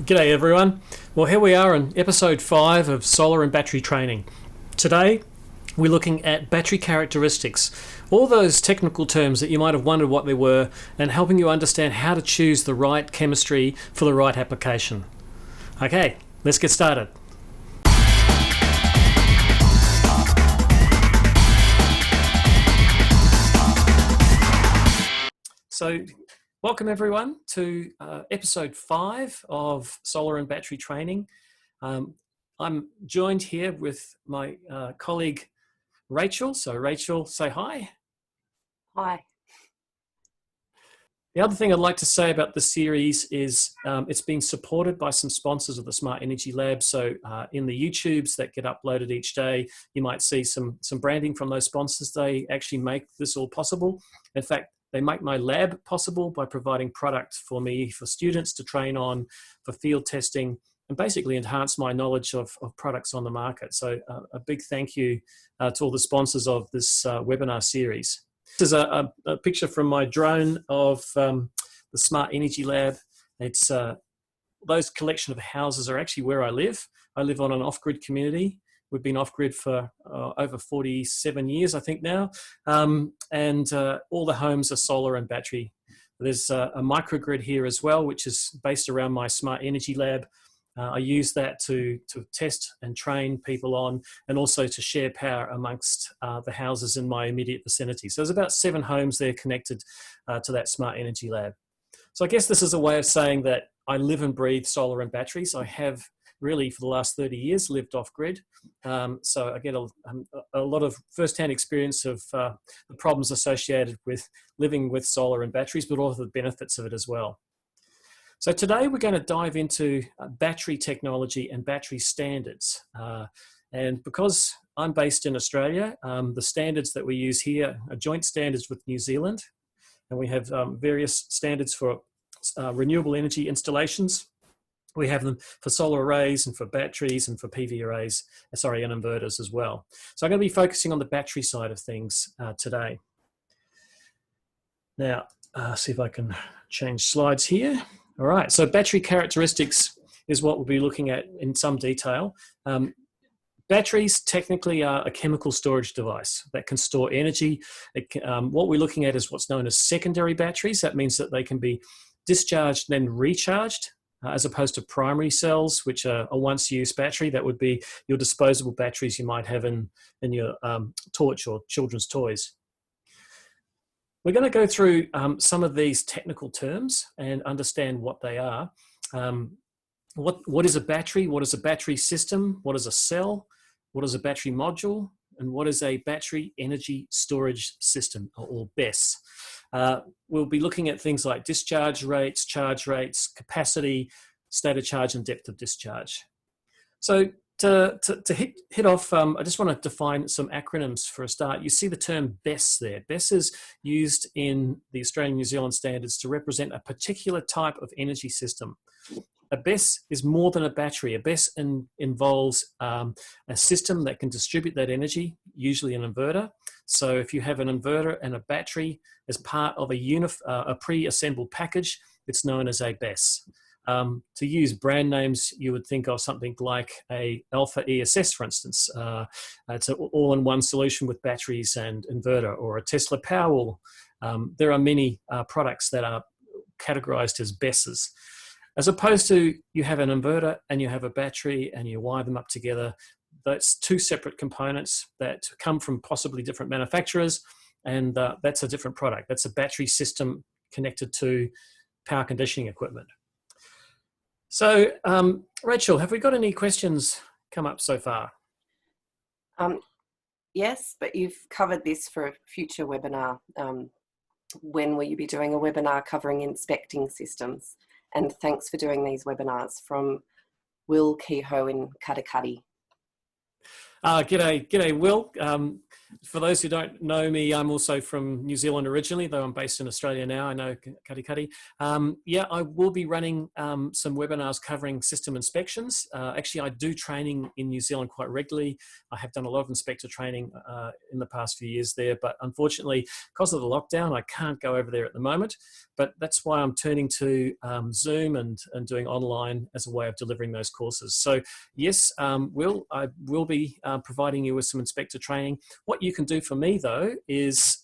G'day everyone. Well, here we are in episode 5 of solar and battery training. Today we're looking at battery characteristics, all those technical terms that you might have wondered what they were, and helping you understand how to choose the right chemistry for the right application. Okay, let's get started. So welcome everyone to episode 5 of solar and battery training. I'm joined here with my colleague Rachel. So Rachel, say hi. Hi. The other thing I'd like to say about the series is it's been supported by some sponsors of the Smart Energy Lab. So in the YouTubes that get uploaded each day, you might see some branding from those sponsors. They actually make this all possible. In fact, they make my lab possible by providing product for me, for students to train on, for field testing, and basically enhance my knowledge of products on the market. So a big thank you to all the sponsors of this webinar series. This is a picture from my drone of the Smart Energy Lab. It's those collection of houses are actually where I live. I live on an off-grid community. We've been off-grid for over 47 years, I think now. And all the homes are solar and battery. There's a microgrid here as well, which is based around my Smart Energy Lab. I use that to test and train people on, and also to share power amongst the houses in my immediate vicinity. So there's about 7 homes there connected to that Smart Energy Lab. So I guess this is a way of saying that I live and breathe solar and batteries. I have really for the last 30 years lived off grid. So I get a lot of first-hand experience of the problems associated with living with solar and batteries, but also the benefits of it as well. So today we're going to dive into battery technology and battery standards. And because I'm based in Australia, the standards that we use here are joint standards with New Zealand. And we have various standards for renewable energy installations. We have them for solar arrays and for batteries and for PV arrays, and inverters as well. So I'm going to be focusing on the battery side of things today. Now, see if I can change slides here. All right, so battery characteristics is what we'll be looking at in some detail. Batteries technically are a chemical storage device that can store energy. What we're looking at is what's known as secondary batteries. That means that they can be discharged and then recharged, as opposed to primary cells, which are a once-use battery. That would be your disposable batteries you might have in your torch or children's toys. We're going to go through some of these technical terms and understand what they are. What is a battery? What is a battery system? What is a cell? What is a battery module? And what is a battery energy storage system, or BESS? We'll be looking at things like discharge rates, charge rates, capacity, state of charge, and depth of discharge. So to hit off, I just want to define some acronyms for a start. You see the term BESS there. BESS is used in the Australian New Zealand standards to represent a particular type of energy system. A BESS is more than a battery. A BESS involves a system that can distribute that energy, usually an inverter. So if you have an inverter and a battery as part of a pre-assembled package, it's known as a BESS. To use brand names, you would think of something like a Alpha ESS, for instance. It's an all-in-one solution with batteries and inverter, or a Tesla Powerwall. There are many products that are categorized as BESSes. As opposed to you have an inverter and you have a battery and you wire them up together. That's 2 separate components that come from possibly different manufacturers, and that's a different product. That's a battery system connected to power conditioning equipment. So, Rachel, have we got any questions come up so far? Yes, but you've covered this for a future webinar. When will you be doing a webinar covering inspecting systems? And thanks for doing these webinars, from Will Kehoe in Katakati. G'day, Will. For those who don't know me, I'm also from New Zealand originally, though I'm based in Australia now. I know, Kati. Yeah, I will be running some webinars covering system inspections. Actually, I do training in New Zealand quite regularly. I have done a lot of inspector training in the past few years there, but unfortunately, because of the lockdown, I can't go over there at the moment. But that's why I'm turning to Zoom and doing online as a way of delivering those courses. So yes, I will be providing you with some inspector training. What you can do for me though is,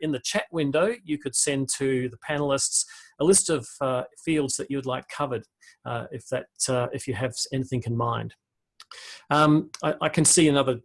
in the chat window, you could send to the panelists a list of fields that you would like covered, if you have anything in mind. I can see another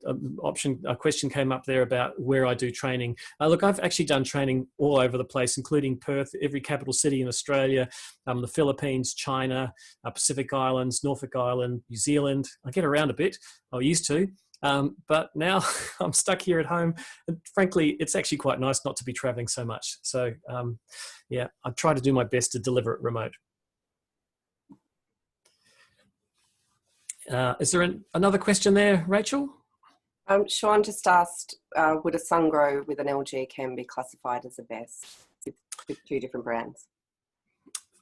a question came up there about where I do training. Look, I've actually done training all over the place, including Perth, every capital city in Australia, the Philippines, China, Pacific Islands, Norfolk Island, New Zealand. I get around a bit, I used to, but now I'm stuck here at home. And frankly, it's actually quite nice not to be traveling so much. So yeah, I try to do my best to deliver it remote. Is there another question there, Rachel? Sean just asked, would a sun grow with an LG chem be classified as a BESS with two different brands?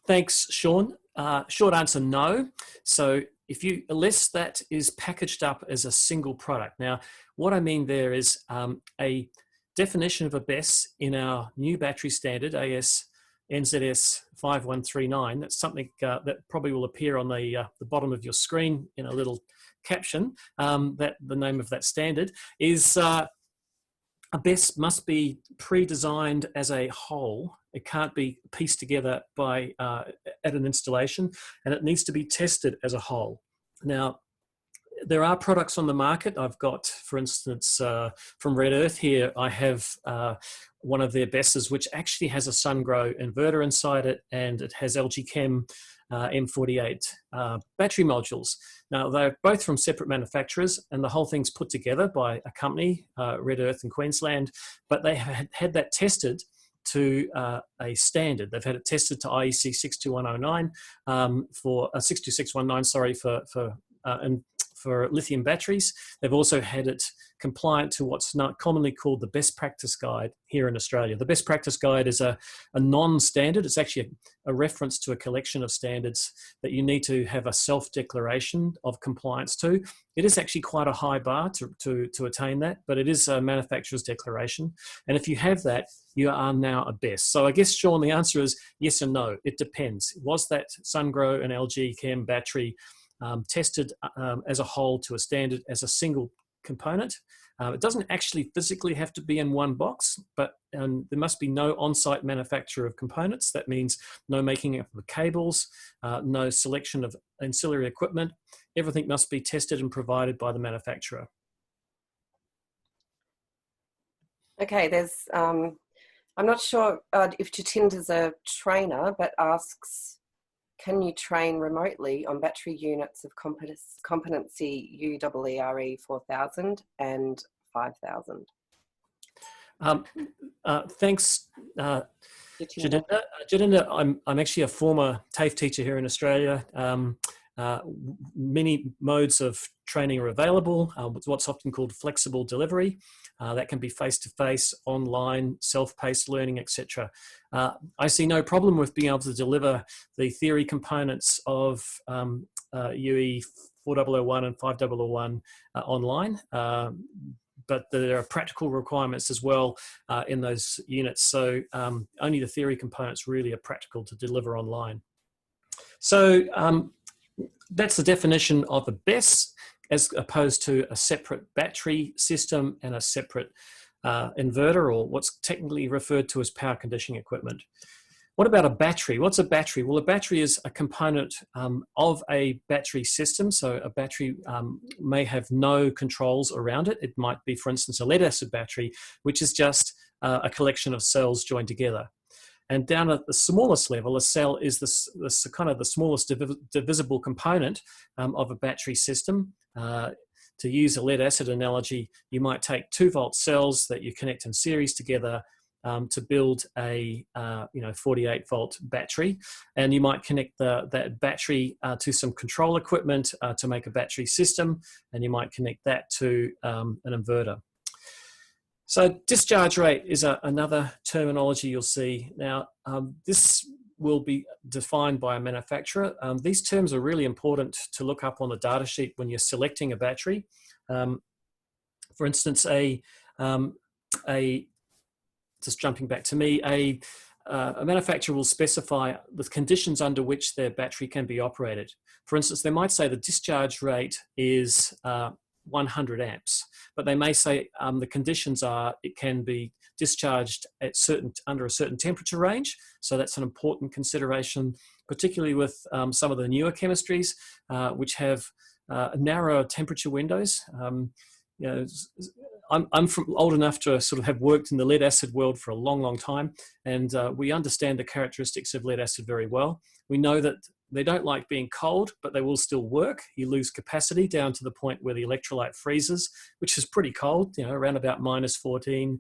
Thanks, Sean. Short answer, no. So unless that is packaged up as a single product. Now, what I mean there is a definition of a BESS in our new battery standard, AS NZS 5139. That's something that probably will appear on the bottom of your screen in a little caption. That the name of that standard is a BESS must be pre-designed as a whole. It can't be pieced together by at an installation, and it needs to be tested as a whole. Now, there are products on the market. I've got, for instance, from Red Earth here, I have one of their BESSes, which actually has a SunGrow inverter inside it, and it has LG Chem M48 battery modules. Now, they're both from separate manufacturers, and the whole thing's put together by a company, Red Earth in Queensland, but they had that tested to a standard. They've had it tested to IEC 62109 for 62619, sorry, for lithium batteries. They've also had it compliant to what's not commonly called the best practice guide here in Australia. The best practice guide is a non-standard. It's actually a reference to a collection of standards that you need to have a self-declaration of compliance to. It is actually quite a high bar to attain that, but it is a manufacturer's declaration. And if you have that, you are now a BESS. So I guess, Sean, the answer is yes and no. It depends. Was that SunGrow and LG Chem battery tested as a whole to a standard as a single component? It doesn't actually physically have to be in one box, but there must be no on-site manufacture of components. That means no making up of cables, no selection of ancillary equipment. Everything must be tested and provided by the manufacturer. Okay, there's, I'm not sure if Jatinder's a trainer, but asks, can you train remotely on battery units of competency UEERE 4000 and 5000? Thanks, Jatinder. I'm actually a former TAFE teacher here in Australia. Many modes of training are available. What's often called flexible delivery. That can be face-to-face, online, self-paced learning, etc. I see no problem with being able to deliver the theory components of UE 4001 and 5001 online, but there are practical requirements as well in those units. So only the theory components really are practical to deliver online. So that's the definition of a BESS, as opposed to a separate battery system and a separate inverter, or what's technically referred to as power conditioning equipment. What about a battery? What's a battery? Well, a battery is a component of a battery system. So a battery may have no controls around it. It might be, for instance, a lead acid battery, which is just a collection of cells joined together. And down at the smallest level, a cell is the kind of the smallest divisible component of a battery system. To use a lead acid analogy, you might take 2-volt cells that you connect in series together, to build a 48 volt battery, and you might connect that battery to some control equipment to make a battery system, and you might connect that to an inverter. So discharge rate is another terminology you'll see. Now, this will be defined by a manufacturer. These terms are really important to look up on the data sheet when you're selecting a battery. For instance, just jumping back to me, a manufacturer will specify the conditions under which their battery can be operated. For instance, they might say the discharge rate is 100 amps, but they may say the conditions are it can be discharged at under a certain temperature range. So that's an important consideration, particularly with some of the newer chemistries, which have narrower temperature windows. I'm old enough to sort of have worked in the lead acid world for a long, long time, and we understand the characteristics of lead acid very well. We know that they don't like being cold, but they will still work. You lose capacity down to the point where the electrolyte freezes, which is pretty cold, around about -14,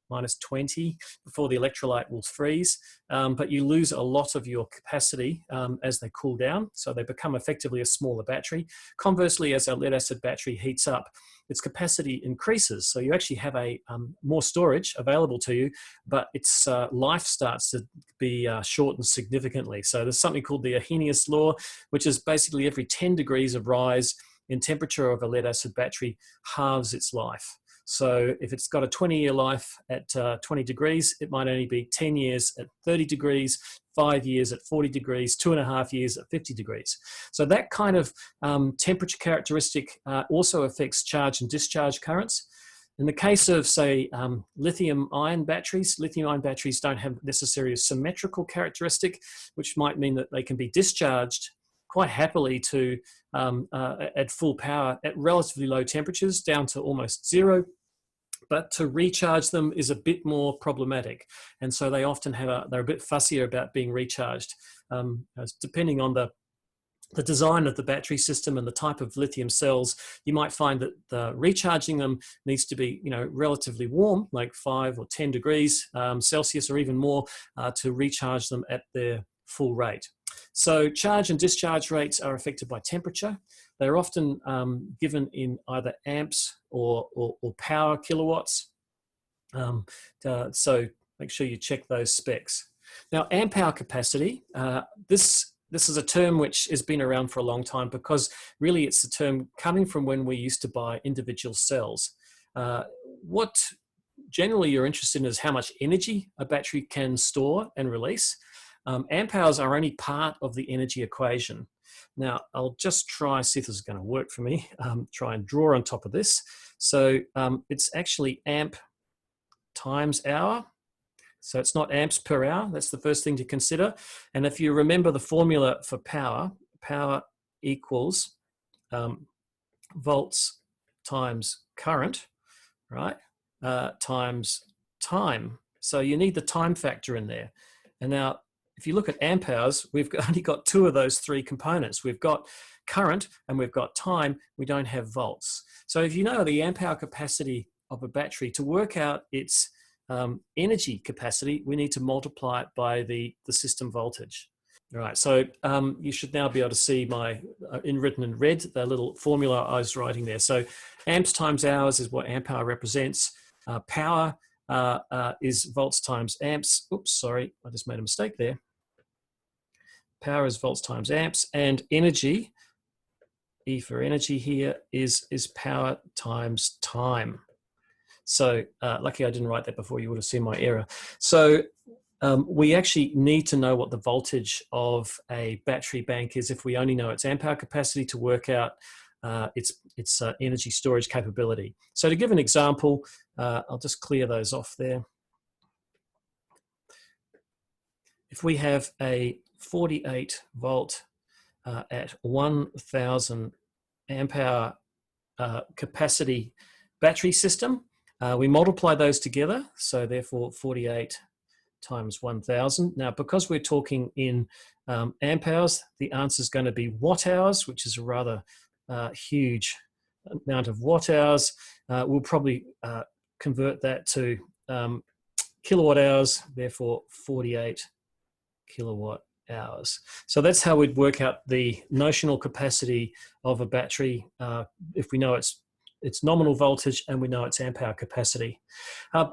-20 before the electrolyte will freeze. But you lose a lot of your capacity as they cool down, so they become effectively a smaller battery. Conversely, as our lead acid battery heats up, its capacity increases, so you actually have more storage available to you, but its life starts to be shortened significantly. So there's something called the Arrhenius law, which is basically every 10 degrees of rise in temperature of a lead acid battery halves its life. So if it's got a 20-year life at 20 degrees, it might only be 10 years at 30 degrees, 5 years at 40 degrees, 2.5 years at 50 degrees. So that kind of temperature characteristic also affects charge and discharge currents. In the case of, say, lithium-ion batteries don't have necessarily a symmetrical characteristic, which might mean that they can be discharged quite happily to at full power at relatively low temperatures, down to almost zero. But to recharge them is a bit more problematic, and so they often they're a bit fussier about being recharged, depending on the design of the battery system and the type of lithium cells. You might find that recharging them needs to be, relatively warm, like 5 or 10 degrees Celsius or even more, to recharge them at their full rate. So charge and discharge rates are affected by temperature. They're often given in either amps or power kilowatts. So make sure you check those specs. Now, amp hour capacity, this is a term which has been around for a long time, because really it's a term coming from when we used to buy individual cells. What generally you're interested in is how much energy a battery can store and release. Amp hours are only part of the energy equation. Now, I'll just try, see if this is going to work for me, try and draw on top of this. So it's actually amp times hour. So it's not amps per hour. That's the first thing to consider. And if you remember the formula for power, power equals volts times current, right, times time. So you need the time factor in there. And now, if you look at amp hours, we've only got 2 of those 3 components. We've got current and we've got time. We don't have volts. So if you know the amp hour capacity of a battery, to work out its energy capacity, we need to multiply it by the system voltage. All right, so you should now be able to see my, written in red, the little formula I was writing there. So amps times hours is what amp hour represents. Power is volts times amps. Oops, sorry, I just made a mistake there. Power is volts times amps, and energy, E for energy here, is power times time. So lucky I didn't write that before, you would have seen my error. So we actually need to know what the voltage of a battery bank is if we only know its amp hour capacity, to work out its energy storage capability. So to give an example, I'll just clear those off there. If we have a 48 volt at 1000 amp hour capacity battery system, we multiply those together, so therefore 48 times 1000. Now, because we're talking in amp hours, the answer is going to be watt hours, which is a rather huge amount of watt hours. We'll probably convert that to kilowatt hours, therefore 48 kilowatt hours. So that's how we'd work out the notional capacity of a battery if we know its nominal voltage and we know its amp hour capacity.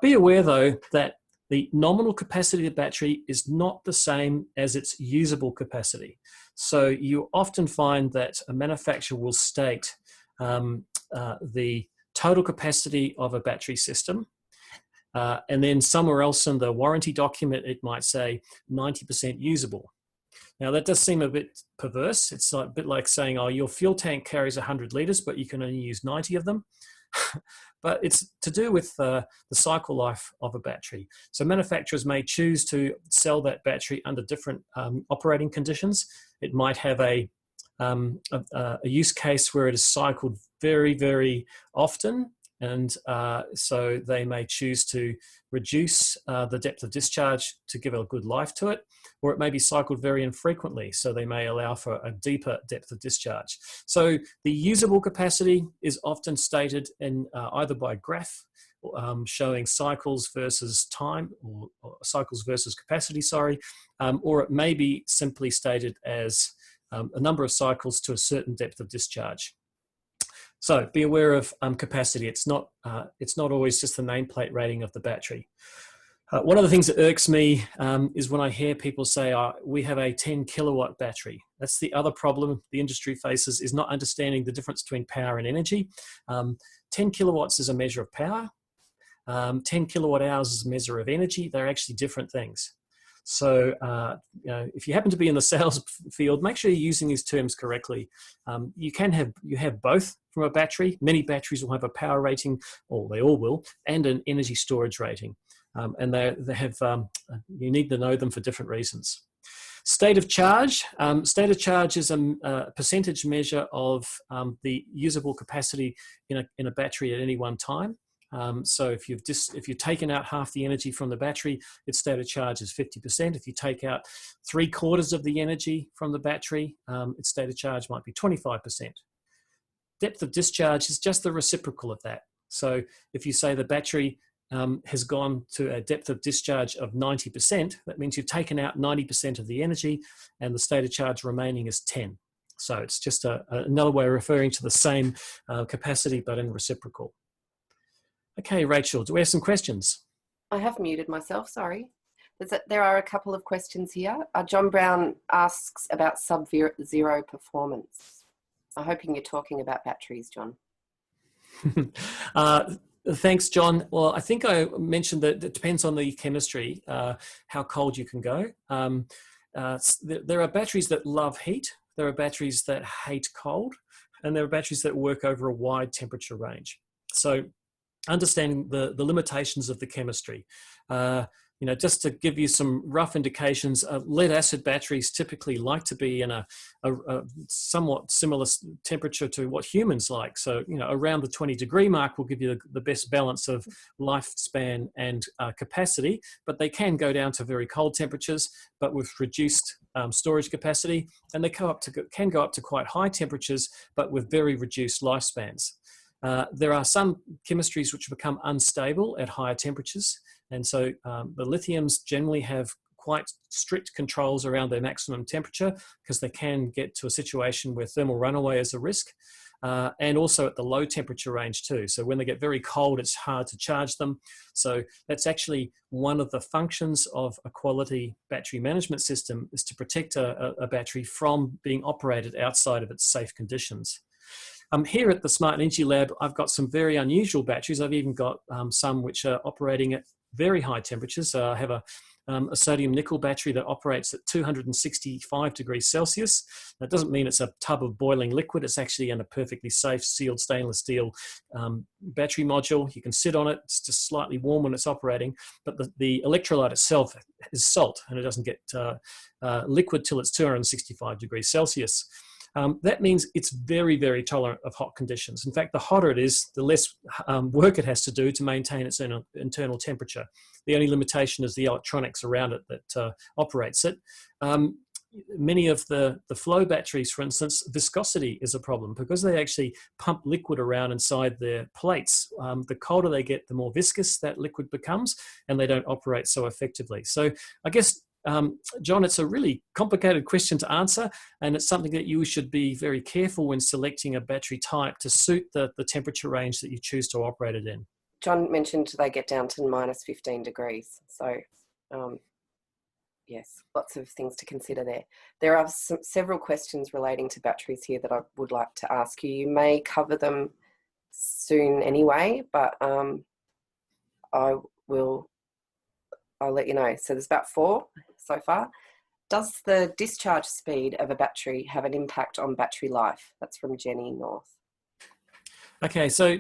Be aware though that the nominal capacity of the battery is not the same as its usable capacity. So you often find that a manufacturer will state the total capacity of a battery system, and then somewhere else in the warranty document it might say 90% usable. Now that does seem a bit perverse. It's a bit like saying, oh, your fuel tank carries 100 litres, but you can only use 90 of them. But it's to do with the cycle life of a battery. So manufacturers may choose to sell that battery under different operating conditions. It might have a use case where it is cycled very, very often. And so they may choose to reduce the depth of discharge to give a good life to it, or it may be cycled very infrequently, so they may allow for a deeper depth of discharge. So the usable capacity is often stated in either by graph showing cycles versus time, or cycles versus capacity, sorry, or it may be simply stated as a number of cycles to a certain depth of discharge. So be aware of capacity. It's not always just the nameplate rating of the battery. One of the things that irks me is when I hear people say, we have a 10 kilowatt battery. That's the other problem the industry faces, is not understanding the difference between power and energy. 10 kilowatts is a measure of power. 10 kilowatt hours is a measure of energy. They're actually different things. So if you happen to be in the sales field, make sure you're using these terms correctly. You have both from a battery. Many batteries will have a power rating, or they all will, and an energy storage rating. And they have you need to know them for different reasons. State of charge. State of charge is a percentage measure of the usable capacity in a battery at any one time. So if you've taken out half the energy from the battery, its state of charge is 50%. If you take out 3/4 of the energy from the battery, its state of charge might be 25%. Depth of discharge is just the reciprocal of that. So if you say the battery has gone to a depth of discharge of 90%, that means you've taken out 90% of the energy and the state of charge remaining is 10. So it's just another way of referring to the same capacity, but in reciprocal. Okay, Rachel, do we have some questions? I have muted myself, sorry. There are a couple of questions here. John Brown asks about sub-zero performance. I'm hoping you're talking about batteries, John. Thanks, John. Well, I think I mentioned that it depends on the chemistry, how cold you can go. There are batteries that love heat. There are batteries that hate cold. And there are batteries that work over a wide temperature range. So understanding the limitations of the chemistry. Just to give you some rough indications, lead acid batteries typically like to be in a somewhat similar temperature to what humans like. So, around the 20-degree mark will give you the best balance of lifespan and capacity, but they can go down to very cold temperatures, but with reduced storage capacity, and they can go up to quite high temperatures, but with very reduced lifespans. There are some chemistries which become unstable at higher temperatures. And so the lithiums generally have quite strict controls around their maximum temperature because they can get to a situation where thermal runaway is a risk. And also at the low temperature range too. So when they get very cold, it's hard to charge them. So that's actually one of the functions of a quality battery management system, is to protect a battery from being operated outside of its safe conditions. Here at the Smart Energy Lab, I've got some very unusual batteries. I've even got some which are operating at very high temperatures. I have a sodium nickel battery that operates at 265 degrees Celsius. That doesn't mean it's a tub of boiling liquid. It's actually in a perfectly safe sealed stainless steel battery module. You can sit on it. It's just slightly warm when it's operating, but the electrolyte itself is salt, and it doesn't get liquid till it's 265 degrees Celsius. That means it's very, very tolerant of hot conditions. In fact, the hotter it is, the less work it has to do to maintain its internal temperature. The only limitation is the electronics around it that operates it. many of the flow batteries, for instance, viscosity is a problem because they actually pump liquid around inside their plates. The colder they get, the more viscous that liquid becomes, and they don't operate so effectively. So I guess, John, it's a really complicated question to answer, and it's something that you should be very careful when selecting a battery type to suit the temperature range that you choose to operate it in. John mentioned they get down to minus 15 degrees. So, yes, lots of things to consider there. There are several questions relating to batteries here that I would like to ask you. You may cover them soon anyway, but I'll let you know. So there's about 4 so far. Does the discharge speed of a battery have an impact on battery life? That's from Jenny North. Okay, so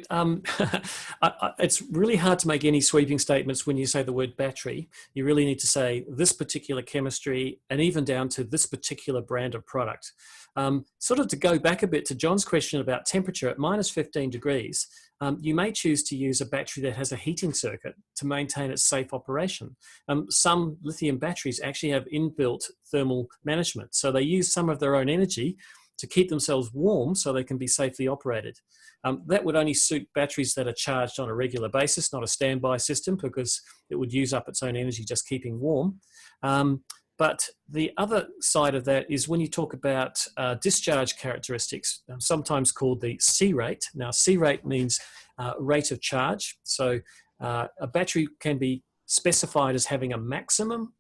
it's really hard to make any sweeping statements when you say the word battery. You really need to say this particular chemistry and even down to this particular brand of product. Sort of to go back a bit to John's question about temperature, at minus 15 degrees, you may choose to use a battery that has a heating circuit to maintain its safe operation. Some lithium batteries actually have inbuilt thermal management, so they use some of their own energy to keep themselves warm so they can be safely operated. That would only suit batteries that are charged on a regular basis, not a standby system, because it would use up its own energy just keeping warm. But the other side of that is when you talk about discharge characteristics, sometimes called the C rate. Now, C rate means rate of charge. So a battery can be specified as having a maximum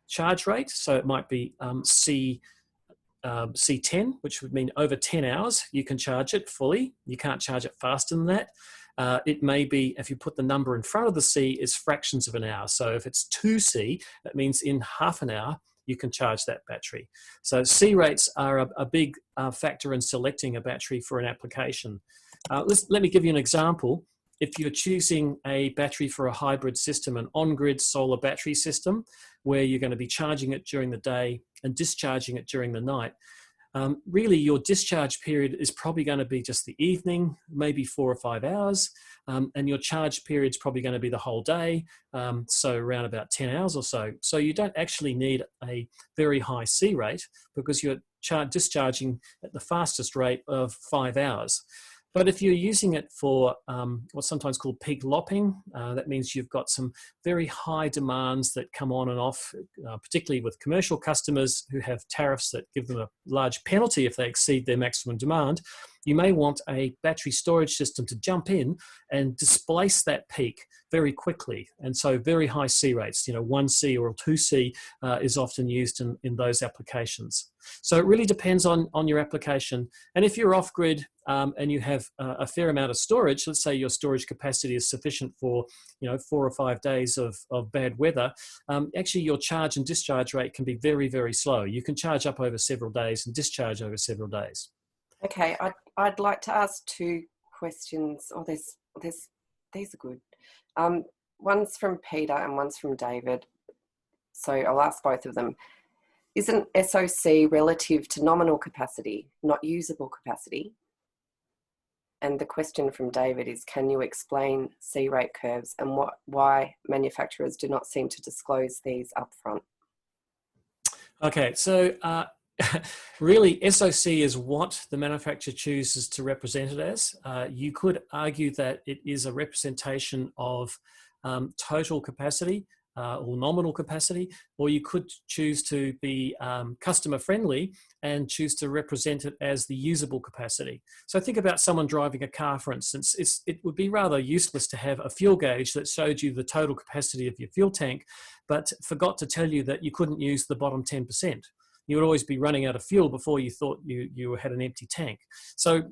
charge rate. So it might be C10, which would mean over 10 hours, you can charge it fully. You can't charge it faster than that. It may be, if you put the number in front of the C, is fractions of an hour. So if it's 2C, that means in half an hour, you can charge that battery. So C rates are a big factor in selecting a battery for an application. Let me give you an example. If you're choosing a battery for a hybrid system, an on-grid solar battery system, where you're going to be charging it during the day and discharging it during the night, really your discharge period is probably going to be just the evening, maybe 4 or 5 hours, and your charge period is probably going to be the whole day, so around about 10 hours or so. So you don't actually need a very high C rate because you're discharging at the fastest rate of 5 hours. But if you're using it for what's sometimes called peak lopping, that means you've got some very high demands that come on and off, particularly with commercial customers who have tariffs that give them a large penalty if they exceed their maximum demand. You may want a battery storage system to jump in and displace that peak very quickly. And so very high C rates, 1C or 2C is often used in those applications. So it really depends on your application. And if you're off-grid and you have a fair amount of storage, let's say your storage capacity is sufficient for 4 or 5 days of bad weather, actually your charge and discharge rate can be very, very slow. You can charge up over several days and discharge over several days. Okay, I'd like to ask 2 questions. Oh, these are good. One's from Peter and one's from David. So I'll ask both of them. Isn't SOC relative to nominal capacity, not usable capacity? And the question from David is, can you explain C rate curves and why manufacturers do not seem to disclose these upfront? Okay, so really, SOC is what the manufacturer chooses to represent it as. You could argue that it is a representation of total capacity or nominal capacity, or you could choose to be customer friendly and choose to represent it as the usable capacity. So think about someone driving a car, for instance. It would be rather useless to have a fuel gauge that showed you the total capacity of your fuel tank, but forgot to tell you that you couldn't use the bottom 10%. You would always be running out of fuel before you thought you had an empty tank. So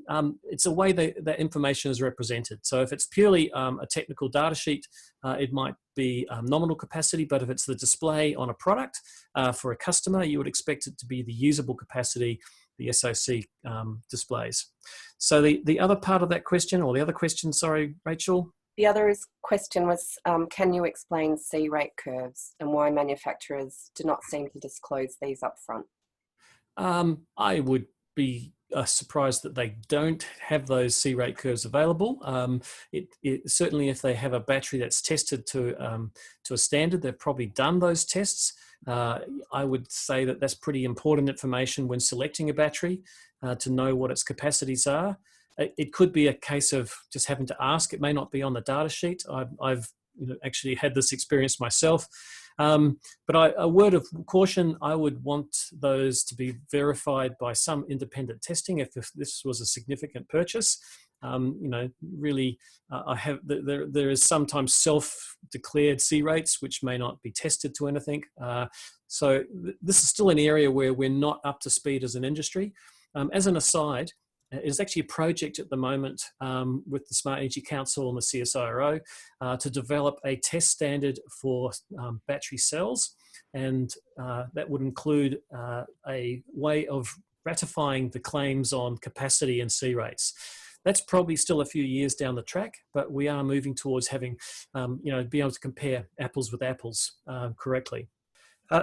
it's a way that information is represented. So if it's purely a technical data sheet, it might be nominal capacity, but if it's the display on a product for a customer, you would expect it to be the usable capacity the SOC displays. So the other part of that question, or the other question, sorry, Rachel? The other question was, can you explain C rate curves and why manufacturers do not seem to disclose these upfront? I would be are surprised that they don't have those C rate curves available. Certainly, if they have a battery that's tested to a standard, they've probably done those tests. I would say that that's pretty important information when selecting a battery to know what its capacities are. It could be a case of just having to ask. It may not be on the data sheet. I've actually had this experience myself. But a word of caution, I would want those to be verified by some independent testing if this was a significant purchase. Really, there is sometimes self-declared C rates which may not be tested to anything. So this is still an area where we're not up to speed as an industry. As an aside, there's actually a project at the moment with the Smart Energy Council and the CSIRO to develop a test standard for battery cells, and that would include a way of ratifying the claims on capacity and C rates. That's probably still a few years down the track, but we are moving towards having, be able to compare apples with apples correctly.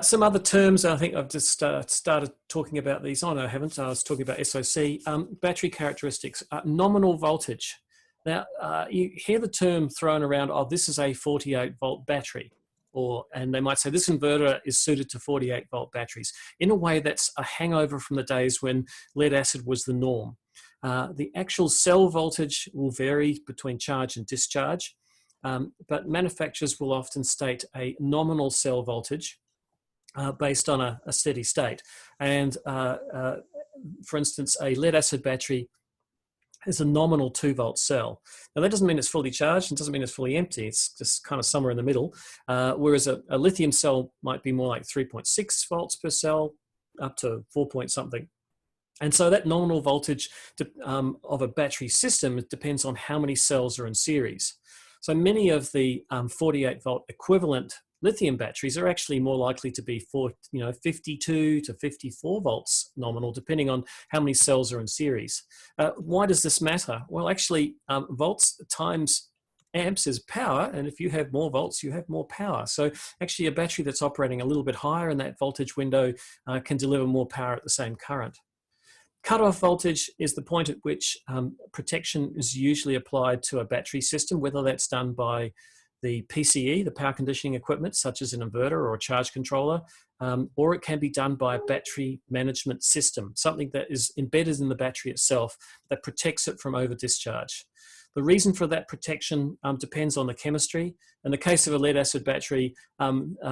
Some other terms, I think I've just started talking about these. Oh, no, I haven't. I was talking about SOC. Battery characteristics, nominal voltage. Now, you hear the term thrown around, oh, this is a 48-volt battery. And they might say this inverter is suited to 48-volt batteries. In a way, that's a hangover from the days when lead acid was the norm. The actual cell voltage will vary between charge and discharge, but manufacturers will often state a nominal cell voltage based on a steady state. And for instance, a lead acid battery is a nominal 2-volt cell. Now that doesn't mean it's fully charged, and doesn't mean it's fully empty. It's just kind of somewhere in the middle. Whereas a lithium cell might be more like 3.6 volts per cell, up to 4 point something. And so that nominal voltage of a battery system depends on how many cells are in series. So many of the 48-volt equivalent lithium batteries are actually more likely to be 52 to 54 volts nominal, depending on how many cells are in series. Why does this matter? Well, actually, volts times amps is power, and if you have more volts, you have more power. So actually, a battery that's operating a little bit higher in that voltage window can deliver more power at the same current. Cutoff voltage is the point at which protection is usually applied to a battery system, whether that's done by the PCE, the power conditioning equipment, such as an inverter or a charge controller, or it can be done by a battery management system, something that is embedded in the battery itself that protects it from over discharge. The reason for that protection depends on the chemistry. In the case of a lead acid battery,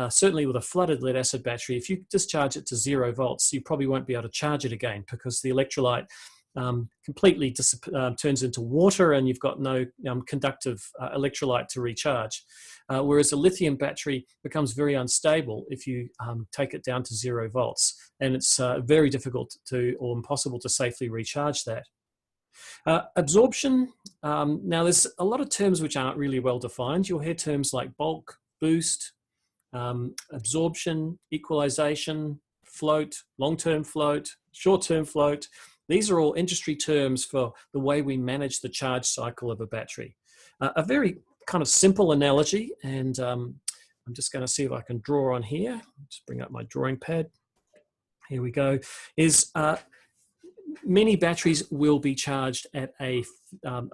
certainly with a flooded lead acid battery, if you discharge it to 0 volts, you probably won't be able to charge it again because the electrolyte completely turns into water, and you've got no conductive electrolyte to recharge. Whereas a lithium battery becomes very unstable if you take it down to 0 volts, and it's very difficult to, or impossible to safely recharge that. Absorption, now there's a lot of terms which aren't really well defined. You'll hear terms like bulk, boost, absorption, equalization, float, long-term float, short-term float. These are all industry terms for the way we manage the charge cycle of a battery. A very kind of simple analogy, and I'm just going to see if I can draw on here. Just bring up my drawing pad. Here we go. Is many batteries will be charged at a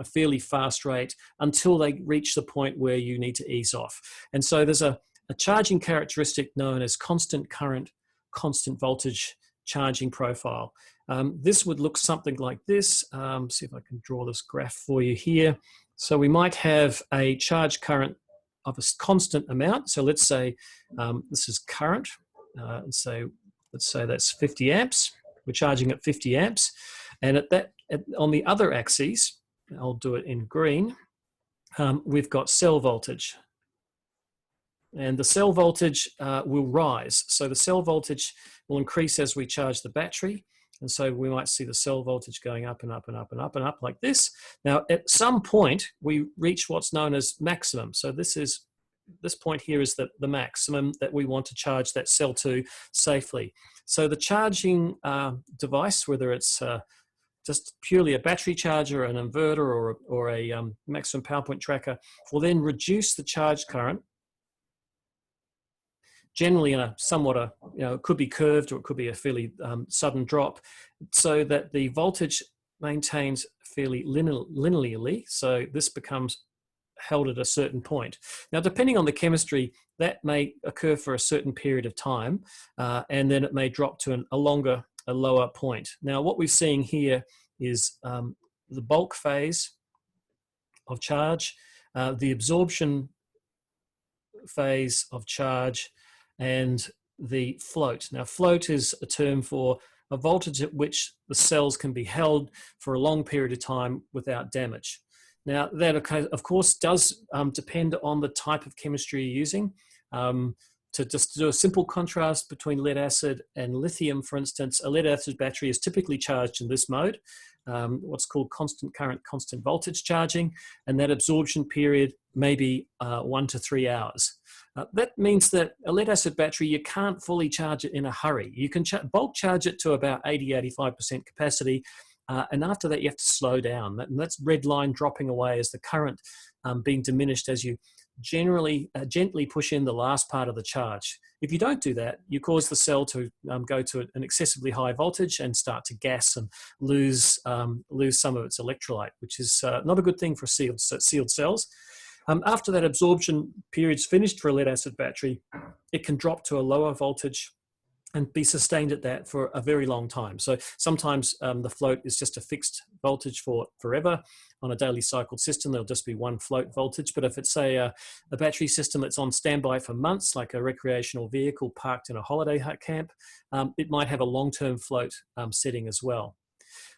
fairly fast rate until they reach the point where you need to ease off. And so there's a charging characteristic known as constant current, constant voltage charging profile. This would look something like this. See if I can draw this graph for you here. So we might have a charge current of a constant amount. So let's say this is current. And so let's say that's 50 amps. We're charging at 50 amps. And on the other axes, I'll do it in green, we've got cell voltage. And the cell voltage will rise. So the cell voltage will increase as we charge the battery. And so we might see the cell voltage going up and up and up and up and up like this. Now, at some point, we reach what's known as maximum. So this point here is the maximum that we want to charge that cell to safely. So the charging device, whether it's just purely a battery charger, an inverter, or a maximum power point tracker, will then reduce the charge current generally in a somewhat it could be curved or it could be a fairly sudden drop, so that the voltage maintains fairly linearly. So this becomes held at a certain point. Now, depending on the chemistry, that may occur for a certain period of time, and then it may drop to a lower point. Now, what we're seeing here is the bulk phase of charge, the absorption phase of charge, and the float. Now, float is a term for a voltage at which the cells can be held for a long period of time without damage. Now, that of course does depend on the type of chemistry you're using. To just do a simple contrast between lead acid and lithium, for instance, a lead acid battery is typically charged in this mode, what's called constant current, constant voltage charging, and that absorption period may be 1 to 3 hours. That means that a lead acid battery, you can't fully charge it in a hurry. You can bulk charge it to about 80–85% capacity, and after that you have to slow down. That's red line dropping away as the current being diminished as you gently push in the last part of the charge. If you don't do that, you cause the cell to go to an excessively high voltage and start to gas and lose some of its electrolyte, which is not a good thing for sealed cells. After that absorption period's finished for a lead acid battery, it can drop to a lower voltage and be sustained at that for a very long time. So sometimes the float is just a fixed voltage for forever. On a daily cycled system, there'll just be one float voltage. But if it's a battery system that's on standby for months, like a recreational vehicle parked in a holiday hut camp, it might have a long-term float setting as well.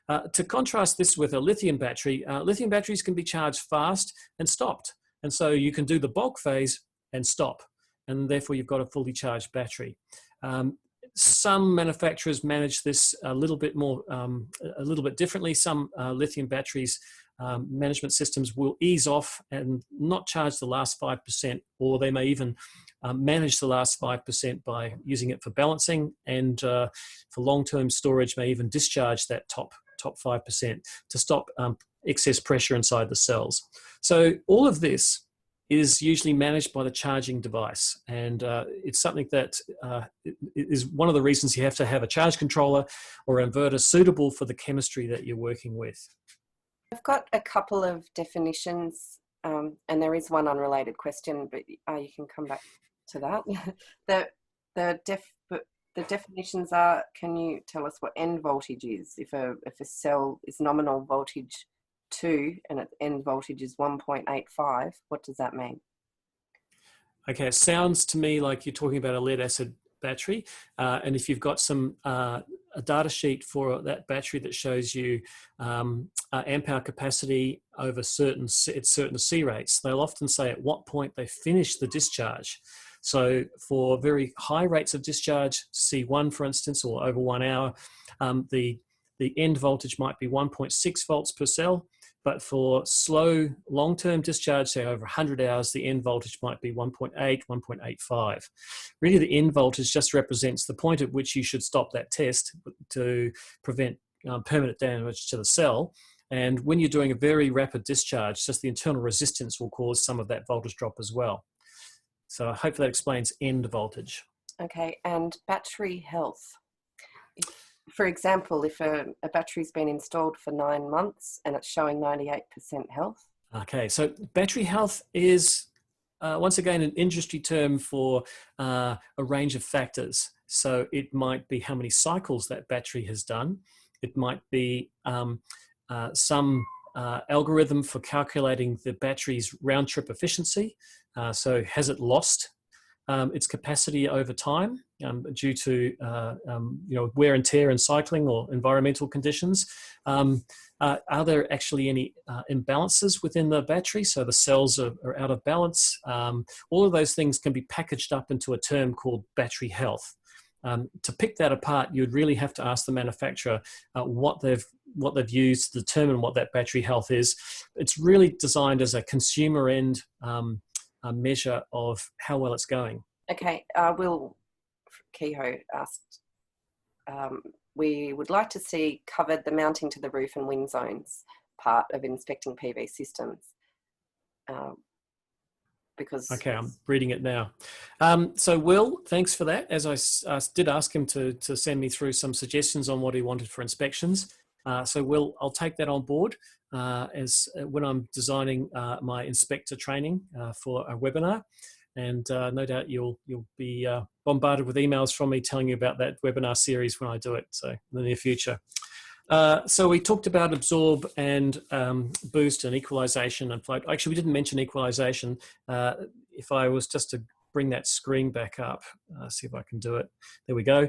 To contrast this with a lithium batteries can be charged fast and stopped. And so you can do the bulk phase and stop, and therefore you've got a fully charged battery. Some manufacturers manage this a little bit differently. Some lithium batteries management systems will ease off and not charge the last 5%, or they may even manage the last 5% by using it for balancing, and for long-term storage may even discharge that top 5% to stop excess pressure inside the cells. So all of this is usually managed by the charging device, and it's something that is one of the reasons you have to have a charge controller or inverter suitable for the chemistry that you're working with. I've got a couple of definitions, and there is one unrelated question, but you can come back to that. The definitions are, can you tell us what end voltage is? If a cell is nominal voltage 2 and its end voltage is 1.85, what does that mean? Okay, it sounds to me like you're talking about a lead acid battery, and if you've got a data sheet for that battery that shows you amp hour capacity over certain C rates, they'll often say at what point they finish the discharge. So for very high rates of discharge, C1 for instance, or over 1 hour, the end voltage might be 1.6 volts per cell. But for slow long-term discharge, say over 100 hours, the end voltage might be 1.8, 1.85. Really, the end voltage just represents the point at which you should stop that test to prevent permanent damage to the cell. And when you're doing a very rapid discharge, just the internal resistance will cause some of that voltage drop as well. So I hope that explains end voltage. Okay, and battery health. For example, if a battery's been installed for 9 months and it's showing 98% health. Okay, so battery health is, once again, an industry term for a range of factors. So it might be how many cycles that battery has done. It might be some algorithm for calculating the battery's round trip efficiency. So has it lost its capacity over time due to wear and tear in cycling or environmental conditions? Are there actually any imbalances within the battery? So the cells are out of balance. All of those things can be packaged up into a term called battery health. To pick that apart, you'd really have to ask the manufacturer what they've used to determine what that battery health is. It's really designed as a consumer end measure of how well it's going. Okay, Will Kehoe asked, we would like to see covered the mounting to the roof and wind zones part of inspecting PV systems. because Okay, I'm reading it now. So Will, thanks for that. As I did ask him to send me through some suggestions on what he wanted for inspections. So Will, I'll take that on board as when I'm designing my inspector training for a webinar. And no doubt you'll be bombarded with emails from me telling you about that webinar series when I do it, so in the near future. So we talked about absorb and boost and equalization and float. Actually, we didn't mention equalization. If I was just to bring that screen back up, see if I can do it. There we go.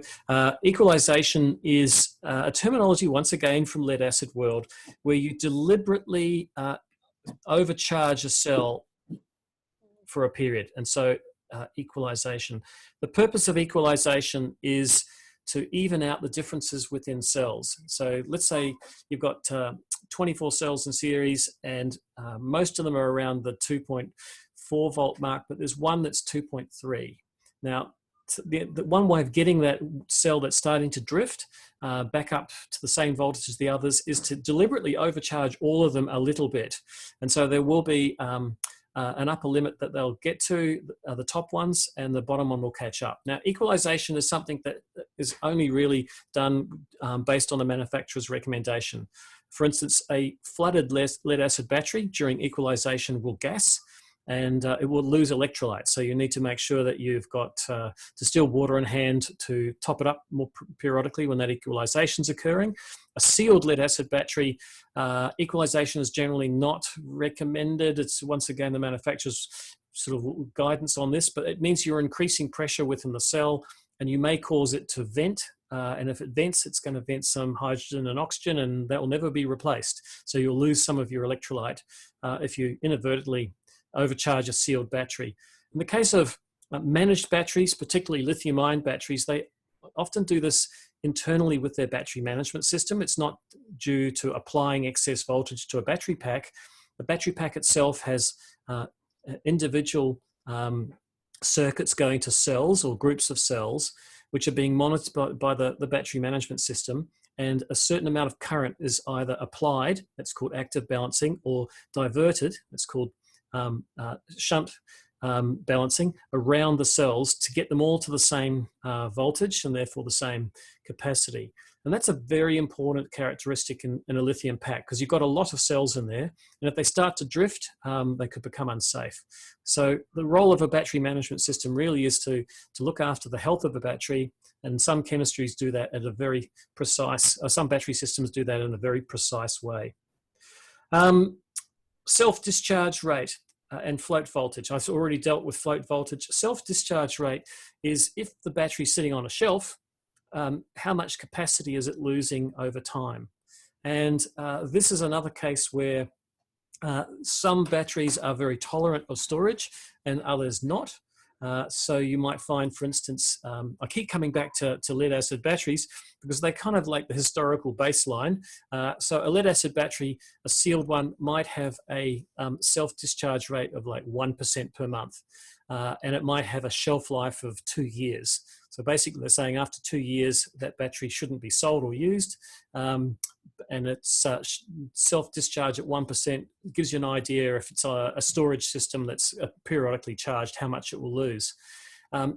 Equalization is a terminology, once again, from lead acid world, where you deliberately overcharge a cell for a period. And so equalization. The purpose of equalization is to even out the differences within cells. So let's say you've got 24 cells in series, and most of them are around the 2.4 volt mark, but there's one that's 2.3. Now, the one way of getting that cell that's starting to drift back up to the same voltage as the others is to deliberately overcharge all of them a little bit. And so there will be an upper limit that they'll get to, the top ones, and the bottom one will catch up. Now, equalization is something that is only really done based on the manufacturer's recommendation. For instance, a flooded lead acid battery during equalization will gas, and it will lose electrolytes. So you need to make sure that you've got distilled water in hand to top it up more periodically when that equalization is occurring. A sealed lead acid battery, equalization is generally not recommended. It's once again the manufacturer's sort of guidance on this, but it means you're increasing pressure within the cell, and you may cause it to vent. And if it vents, it's going to vent some hydrogen and oxygen, and that will never be replaced. So you'll lose some of your electrolyte if you inadvertently overcharge a sealed battery. In the case of managed batteries, particularly lithium-ion batteries, they often do this internally with their battery management system. It's not due to applying excess voltage to a battery pack. The battery pack itself has individual circuits going to cells or groups of cells, which are being monitored by the battery management system. And a certain amount of current is either applied, that's called active balancing, or diverted, it's called shunt balancing, around the cells to get them all to the same voltage and therefore the same capacity. And that's a very important characteristic in a lithium pack, because you've got a lot of cells in there, and if they start to drift, they could become unsafe. So the role of a battery management system really is to look after the health of the battery, and some chemistries do that at a very precise, some battery systems do that in a very precise way. Self-discharge rate and float voltage. I've already dealt with float voltage. Self-discharge rate is if the battery's sitting on a shelf, how much capacity is it losing over time? And this is another case where some batteries are very tolerant of storage and others not. So you might find, for instance, I keep coming back to lead acid batteries because they kind of like the historical baseline. So a lead acid battery, a sealed one, might have a self-discharge rate of like 1% per month. And it might have a shelf life of 2 years. So basically they're saying after 2 years, that battery shouldn't be sold or used. And it's self-discharge at 1% gives you an idea if it's a storage system that's periodically charged, how much it will lose.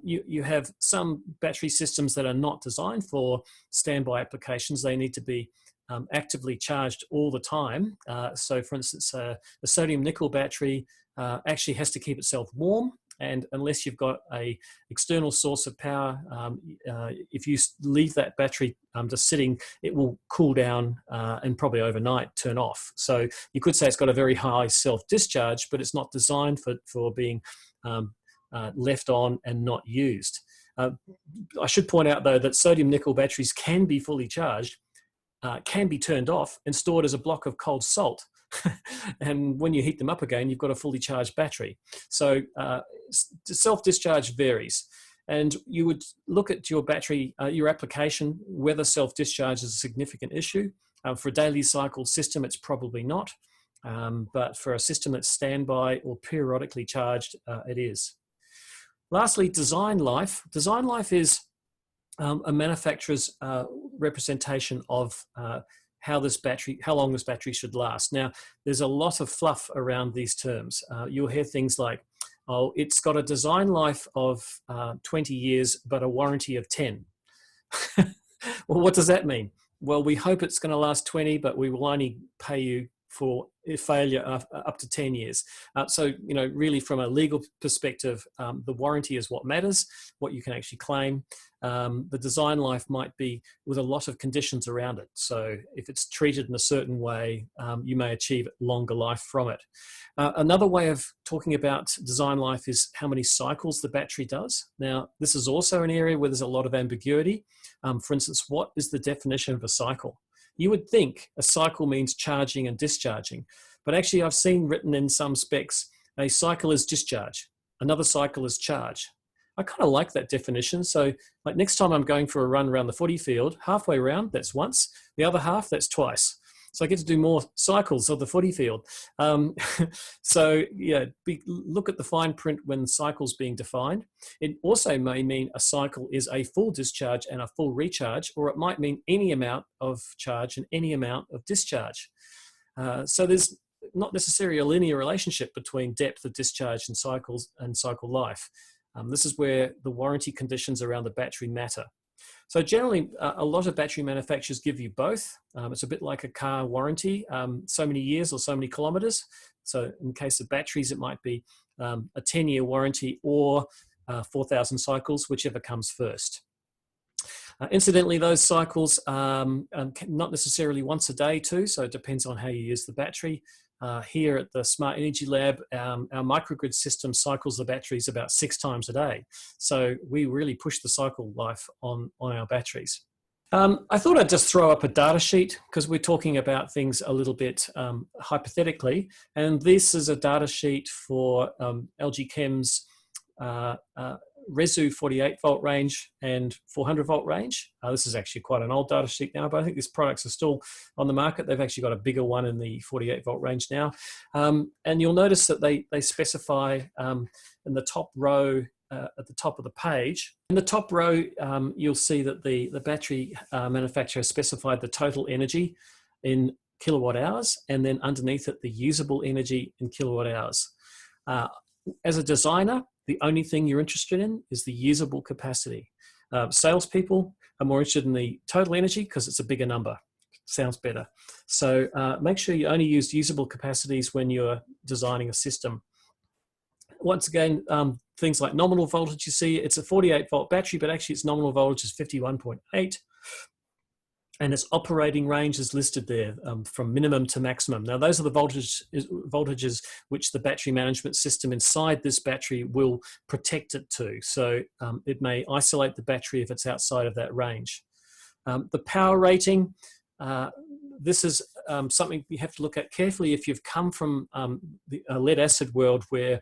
You have some battery systems that are not designed for standby applications. They need to be actively charged all the time. So for instance, a sodium nickel battery actually has to keep itself warm. And unless you've got a external source of power, if you leave that battery just sitting, it will cool down and probably overnight turn off. So you could say it's got a very high self-discharge, but it's not designed for being left on and not used. I should point out, though, that sodium nickel batteries can be fully charged, can be turned off and stored as a block of cold salt. And when you heat them up again, you've got a fully charged battery. So self-discharge varies. And you would look at your battery, your application, whether self-discharge is a significant issue. For a daily cycle system, it's probably not. But for a system that's standby or periodically charged, it is. Lastly, design life. Design life is a manufacturer's representation of how long this battery should last. Now, there's a lot of fluff around these terms. You'll hear things like Oh, it's got a design life of 20 years, but a warranty of 10. Well, what does that mean? Well, we hope it's going to last 20, but we will only pay you for failure up to 10 years. So, really from a legal perspective, the warranty is what matters, what you can actually claim. The design life might be with a lot of conditions around it. So if it's treated in a certain way, you may achieve longer life from it. Another way of talking about design life is how many cycles the battery does. Now, this is also an area where there's a lot of ambiguity. For instance, what is the definition of a cycle? You would think a cycle means charging and discharging, but actually I've seen written in some specs, a cycle is discharge, another cycle is charge. I kind of like that definition. So like next time I'm going for a run around the footy field, halfway around, that's once, the other half, that's twice. So I get to do more cycles of the footy field. So yeah, look at the fine print when cycle's being defined. It also may mean a cycle is a full discharge and a full recharge, or it might mean any amount of charge and any amount of discharge. So there's not necessarily a linear relationship between depth of discharge and cycles and cycle life. This is where the warranty conditions around the battery matter. So generally, a lot of battery manufacturers give you both. It's a bit like a car warranty, so many years or so many kilometers. So in case of batteries, it might be a 10-year warranty or 4,000 cycles, whichever comes first. Incidentally, those cycles not necessarily once a day too, so it depends on how you use the battery. Here at the Smart Energy Lab, our microgrid system cycles the batteries about 6 times a day. So we really push the cycle life on our batteries. I thought I'd just throw up a data sheet because we're talking about things a little bit hypothetically. And this is a data sheet for LG Chem's Resu 48 volt range and 400 volt range. This is actually quite an old data sheet now, but I think these products are still on the market. They've actually got a bigger one in the 48 volt range now. And you'll notice that they specify in the top row at the top of the page. In the top row, you'll see that the battery manufacturer specified the total energy in kilowatt hours, and then underneath it, the usable energy in kilowatt hours. As a designer, the only thing you're interested in is the usable capacity. Salespeople are more interested in the total energy because it's a bigger number. Sounds better. So make sure you only use usable capacities when you're designing a system. Once again, things like nominal voltage, you see it's a 48 volt battery, but actually its nominal voltage is 51.8. And its operating range is listed there from minimum to maximum. Now, those are the voltages which the battery management system inside this battery will protect it to. So it may isolate the battery if it's outside of that range. The power rating, this is something you have to look at carefully if you've come from a lead acid world where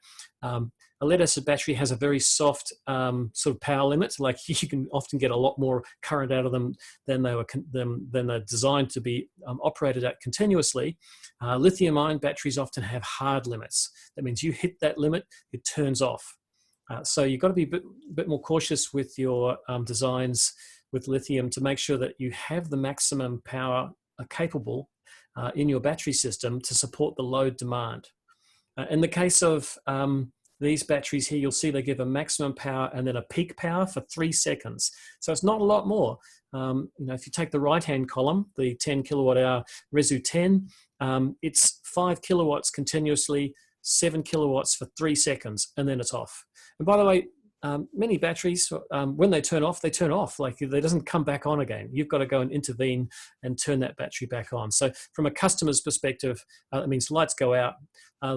a lead acid battery has a very soft sort of power limit. Like you can often get a lot more current out of them than they're designed to be operated at continuously. Lithium-ion batteries often have hard limits. That means you hit that limit, it turns off. So you've got to be a bit more cautious with your designs with lithium to make sure that you have the maximum power capable in your battery system to support the load demand. In the case of these batteries here, you'll see they give a maximum power and then a peak power for 3 seconds. So it's not a lot more. If you take the right-hand column, the 10 kilowatt hour Resu 10, it's 5 kilowatts continuously, 7 kilowatts for 3 seconds, and then it's off. And by the way, many batteries, when they turn off, like they doesn't come back on again. You've got to go and intervene and turn that battery back on. So from a customer's perspective, it means lights go out,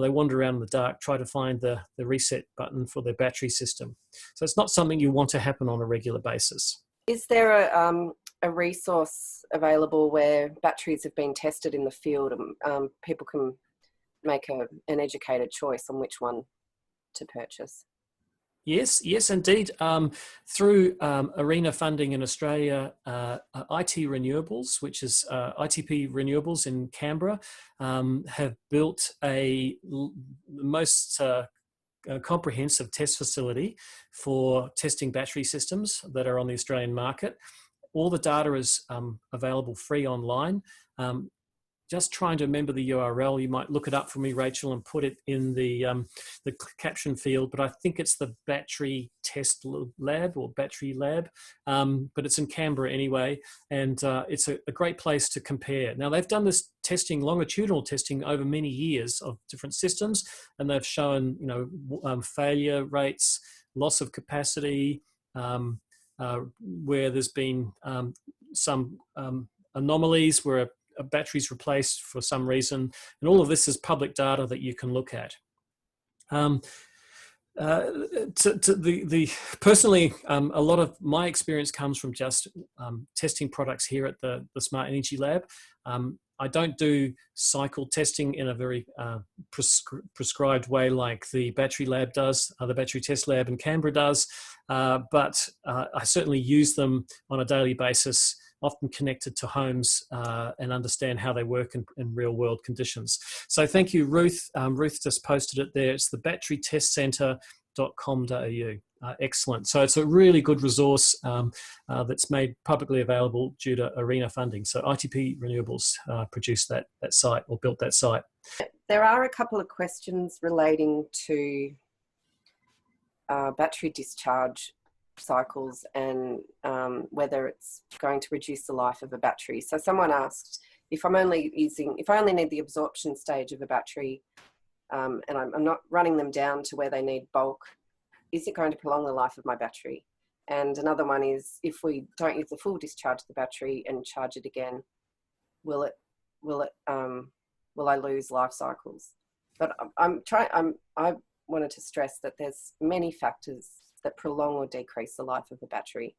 they wander around in the dark, try to find the reset button for their battery system. So it's not something you want to happen on a regular basis. Is there a resource available where batteries have been tested in the field and people can make an educated choice on which one to purchase? Yes, indeed. Through ARENA funding in Australia, IT Renewables, which is ITP Renewables in Canberra, have built the most comprehensive test facility for testing battery systems that are on the Australian market. All the data is available free online. just trying to remember the URL. You might look it up for me, Rachel, and put it in the caption field. But I think it's the Battery Test Lab or Battery Lab, but it's in Canberra anyway, and it's a great place to compare. Now, they've done this testing, longitudinal testing, over many years of different systems, and they've shown, failure rates, loss of capacity, where there's been some anomalies where a battery's replaced for some reason, and all of this is public data that you can look at. Personally, a lot of my experience comes from just testing products here at the Smart Energy Lab. I don't do cycle testing in a very prescribed way like the Battery Lab does, the Battery Test Lab in Canberra does, but I certainly use them on a daily basis, often connected to homes, and understand how they work in real world conditions. So thank you, Ruth. Ruth just posted it there. It's the batterytestcentre.com.au. Excellent. So it's a really good resource that's made publicly available due to ARENA funding. So ITP Renewables produced that site, or built that site. There are a couple of questions relating to battery discharge cycles and whether it's going to reduce the life of a battery. So someone asked, if I only need the absorption stage of a battery, and I'm not running them down to where they need bulk, is it going to prolong the life of my battery? And another one is, if we don't use the full discharge of the battery and charge it again, will I lose life cycles? But I wanted to stress that there's many factors that prolong or decrease the life of a battery.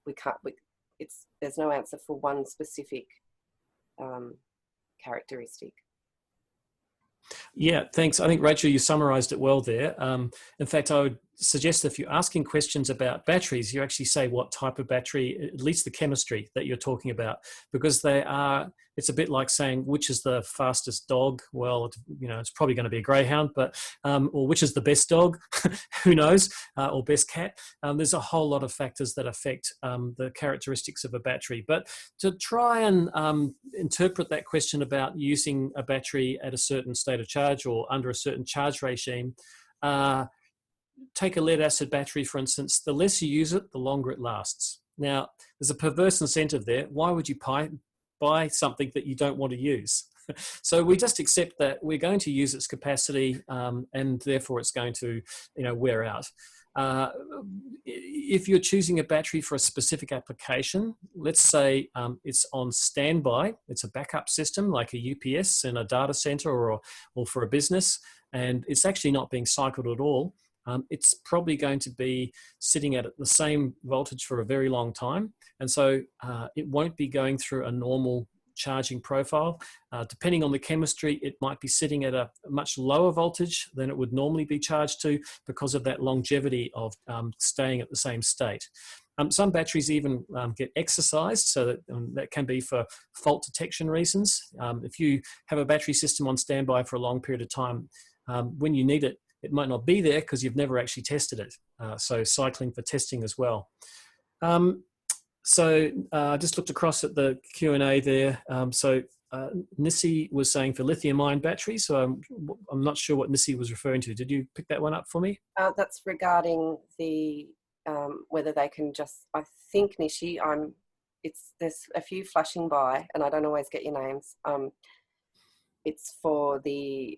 There's no answer for one specific characteristic. Yeah, thanks. I think, Rachel, you summarised it well there. In fact, I would suggest that if you're asking questions about batteries, you actually say what type of battery, at least the chemistry that you're talking about, because it's a bit like saying which is the fastest dog. Well, it's probably going to be a greyhound, but or which is the best dog, who knows, or best cat. There's a whole lot of factors that affect the characteristics of a battery. But to try and interpret that question about using a battery at a certain state of charge or under a certain charge regime, take a lead acid battery, for instance. The less you use it, the longer it lasts. Now, there's a perverse incentive there. Why would you buy something that you don't want to use? So we just accept that we're going to use its capacity, and therefore it's going to wear out. If you're choosing a battery for a specific application, let's say it's on standby, it's a backup system like a UPS in a data center or for a business, and it's actually not being cycled at all, it's probably going to be sitting at the same voltage for a very long time. And so it won't be going through a normal charging profile. Depending on the chemistry, it might be sitting at a much lower voltage than it would normally be charged to because of that longevity of staying at the same state. Some batteries even get exercised, so that can be for fault detection reasons. If you have a battery system on standby for a long period of time, when you need it, it might not be there because you've never actually tested it. So cycling for testing as well. So I just looked across at the Q&A there. Nissi was saying for lithium-ion batteries, so I'm not sure what Nissi was referring to. Did you pick that one up for me? That's regarding the whether they can just, I think, Nishi, there's a few flashing by and I don't always get your names. It's for the,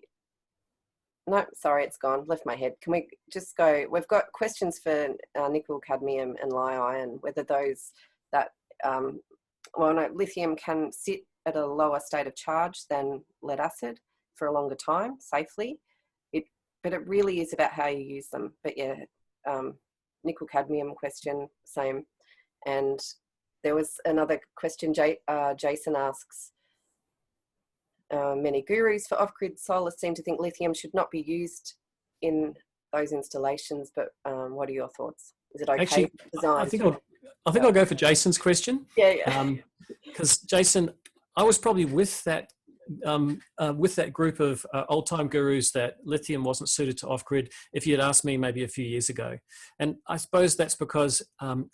no, sorry, it's gone, left my head. Can we just go, we've got questions for nickel, cadmium and li-ion, whether those that, well, no, lithium can sit at a lower state of charge than lead acid for a longer time safely. But it really is about how you use them. But yeah, nickel cadmium question, same. And there was another question Jason asks, many gurus for off-grid solar seem to think lithium should not be used in those installations, but what are your thoughts? Is it okay? Actually, I think I'll go for Jason's question. Yeah. Because Jason, I was probably with that group of old-time gurus that lithium wasn't suited to off-grid if you had asked me maybe a few years ago. And I suppose that's because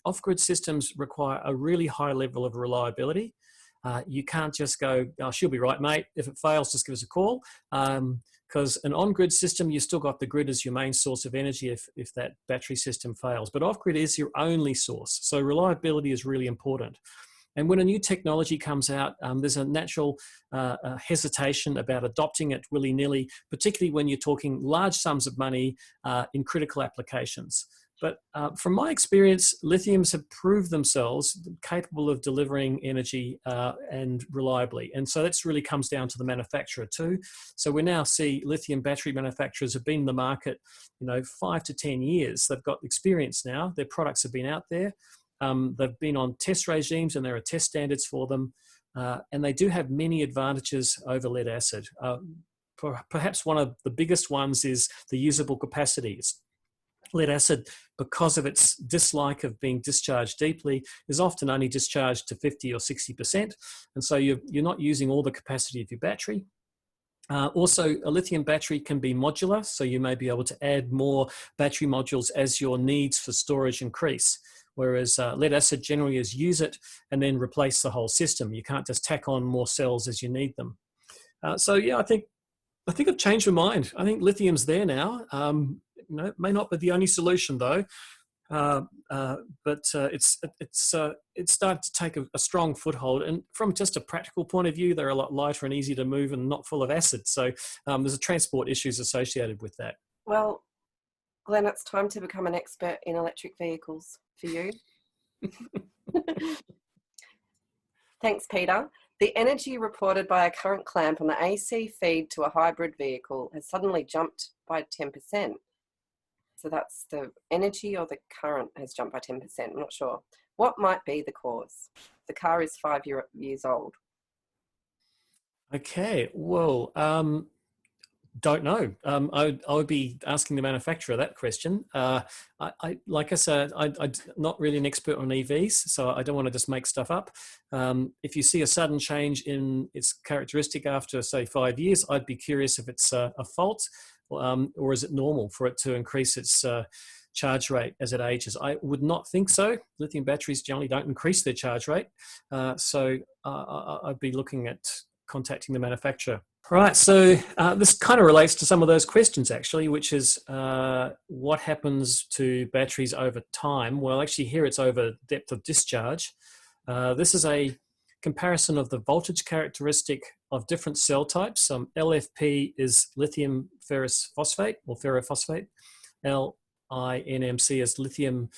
off-grid systems require a really high level of reliability. You can't just go, oh, she'll be right, mate. If it fails, just give us a call. Because an on-grid system, you've still got the grid as your main source of energy if that battery system fails. But off-grid is your only source. So reliability is really important. And when a new technology comes out, there's a natural hesitation about adopting it willy-nilly, particularly when you're talking large sums of money in critical applications. But from my experience, lithiums have proved themselves capable of delivering energy and reliably. And so that really comes down to the manufacturer too. So we now see lithium battery manufacturers have been in the market, 5 to 10 years. They've got experience now. Their products have been out there. They've been on test regimes and there are test standards for them. And they do have many advantages over lead acid. Perhaps one of the biggest ones is the usable capacities. Lead acid, because of its dislike of being discharged deeply, is often only discharged to 50 or 60%. And so you're not using all the capacity of your battery. Also, a lithium battery can be modular, so you may be able to add more battery modules as your needs for storage increase. Whereas lead acid generally is use it and then replace the whole system. You can't just tack on more cells as you need them. So yeah, I think I've changed my mind. I think lithium's there now. It may not be the only solution though, but it's started to take a strong foothold. And from just a practical point of view, they're a lot lighter and easier to move and not full of acid. So there's a transport issues associated with that. Well, Glenn, it's time to become an expert in electric vehicles for you. Thanks, Peter. The energy reported by a current clamp on the AC feed to a hybrid vehicle has suddenly jumped by 10%. So that's the energy, or the current has jumped by 10%. I'm not sure. What might be the cause? The car is 5 years old. Okay, well, don't know. I would be asking the manufacturer that question. Like I said, I'm not really an expert on EVs, so I don't want to just make stuff up. If you see a sudden change in its characteristic after, say, 5 years, I'd be curious if it's a fault, or is it normal for it to increase its charge rate as it ages? I would not think so. Lithium batteries generally don't increase their charge rate, so I'd be looking at contacting the manufacturer. Right, so this kind of relates to some of those questions actually, which is what happens to batteries over time? Well, actually here it's over depth of discharge. This is a comparison of the voltage characteristic of different cell types. LFP is lithium ferrous phosphate or ferrophosphate. LINMC is lithium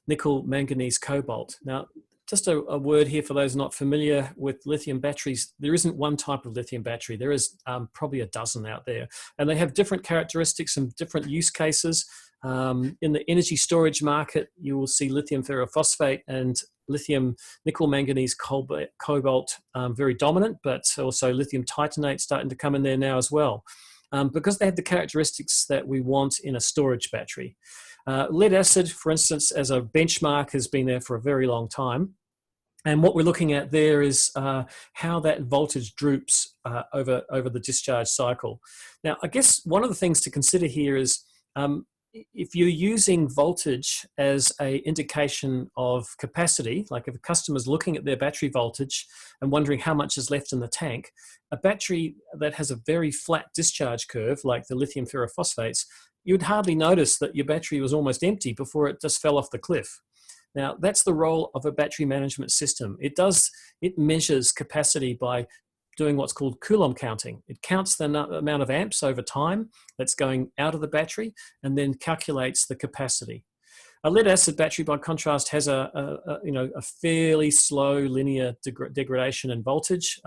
nickel manganese cobalt. Now, just a word here for those not familiar with lithium batteries. There isn't one type of lithium battery. There is probably a dozen out there. And they have different characteristics and different use cases. In the energy storage market, you will see lithium ferrophosphate and lithium nickel manganese cobalt very dominant, but also lithium titanate starting to come in there now as well. Because they have the characteristics that we want in a storage battery. Lead acid, for instance, as a benchmark, has been there for a very long time. And what we're looking at there is how that voltage droops over the discharge cycle. Now, I guess one of the things to consider here is if you're using voltage as an indication of capacity, like if a customer's looking at their battery voltage and wondering how much is left in the tank, a battery that has a very flat discharge curve, like the lithium ferrophosphates, you'd hardly notice that your battery was almost empty before it just fell off the cliff. Now, that's the role of a battery management system. It measures capacity by doing what's called Coulomb counting. It counts the amount of amps over time that's going out of the battery and then calculates the capacity. A lead acid battery, by contrast, has a fairly slow linear degradation in voltage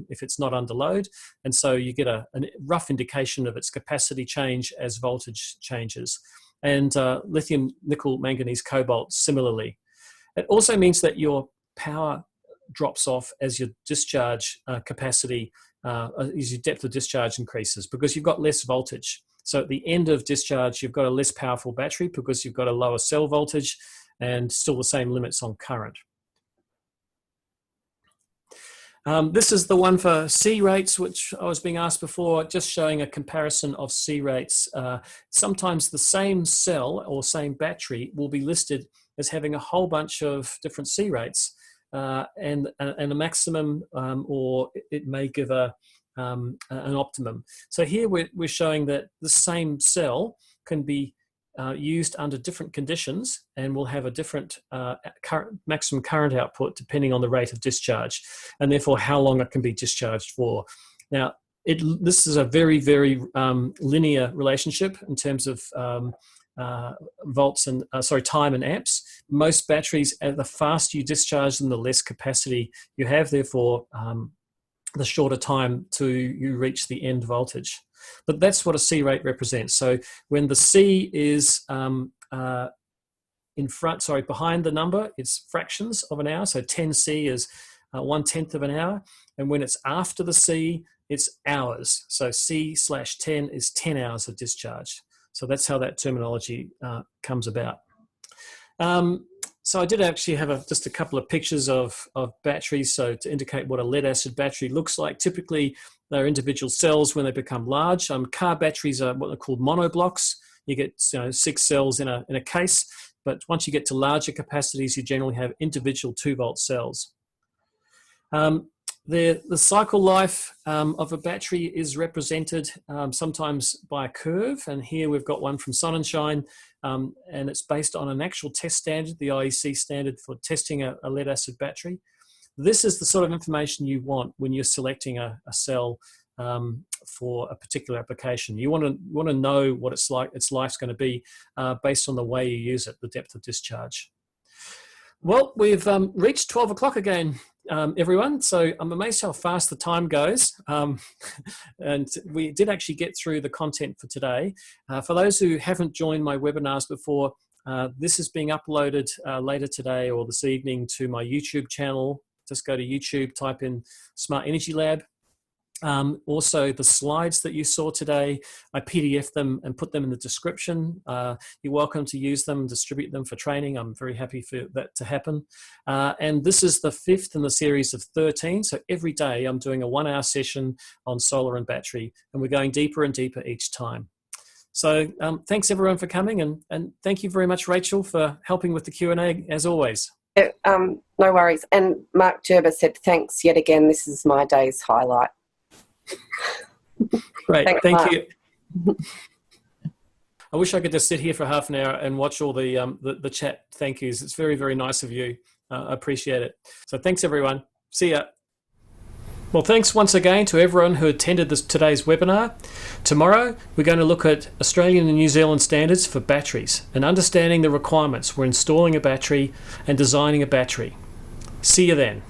if it's not under load, and so you get a rough indication of its capacity change as voltage changes. And lithium nickel manganese cobalt similarly. It also means that your power drops off as your discharge capacity, as your depth of discharge increases, because you've got less voltage. So at the end of discharge, you've got a less powerful battery because you've got a lower cell voltage and still the same limits on current. This is the one for C rates, which I was being asked before, just showing a comparison of C rates. Sometimes the same cell or same battery will be listed as having a whole bunch of different C rates. and a maximum, or it may give an optimum. So here we're showing that the same cell can be used under different conditions and will have a different maximum current output depending on the rate of discharge, and therefore how long it can be discharged for. Now, this is a very, very linear relationship in terms of volts and time and amps. Most batteries, the faster you discharge them, the less capacity you have, therefore the shorter time to you reach the end voltage. But that's what a C rate represents. So when the C is behind the number, it's fractions of an hour. So 10C is 1/10 of an hour. And when it's after the C, it's hours. So C/10 is 10 hours of discharge. So that's how that terminology comes about. So I did actually have just a couple of pictures of batteries, so to indicate what a lead acid battery looks like. Typically, they're individual cells when they become large. Car batteries are what they're called monoblocks. You get 6 cells in a case, but once you get to larger capacities, you generally have individual 2-volt cells. The cycle life of a battery is represented sometimes by a curve, and here we've got one from Sonnenschein, and it's based on an actual test standard, the IEC standard for testing a lead acid battery. This is the sort of information you want when you're selecting a cell for a particular application. You want to know what its life's going to be based on the way you use it, the depth of discharge. Well, we've reached 12 o'clock again, everyone. So I'm amazed how fast the time goes. And we did actually get through the content for today. For those who haven't joined my webinars before, this is being uploaded later today or this evening to my YouTube channel. Just go to YouTube, type in Smart Energy Lab. Also, the slides that you saw today, I PDF them and put them in the description. You're welcome to use them, distribute them for training. I'm very happy for that to happen. And this is the 5th in the series of 13. So every day I'm doing a 1-hour session on solar and battery, and we're going deeper and deeper each time. So thanks everyone for coming, and thank you very much, Rachel, for helping with the Q&A as always. No worries. And Mark Gerber said, thanks yet again. This is my day's highlight. Great, thank you. Mark. I wish I could just sit here for half an hour and watch all the chat thank yous. It's very, very nice of you. I appreciate it. So thanks, everyone. See ya. Well, thanks once again to everyone who attended today's webinar. Tomorrow, we're going to look at Australian and New Zealand standards for batteries and understanding the requirements when installing a battery and designing a battery. See you then.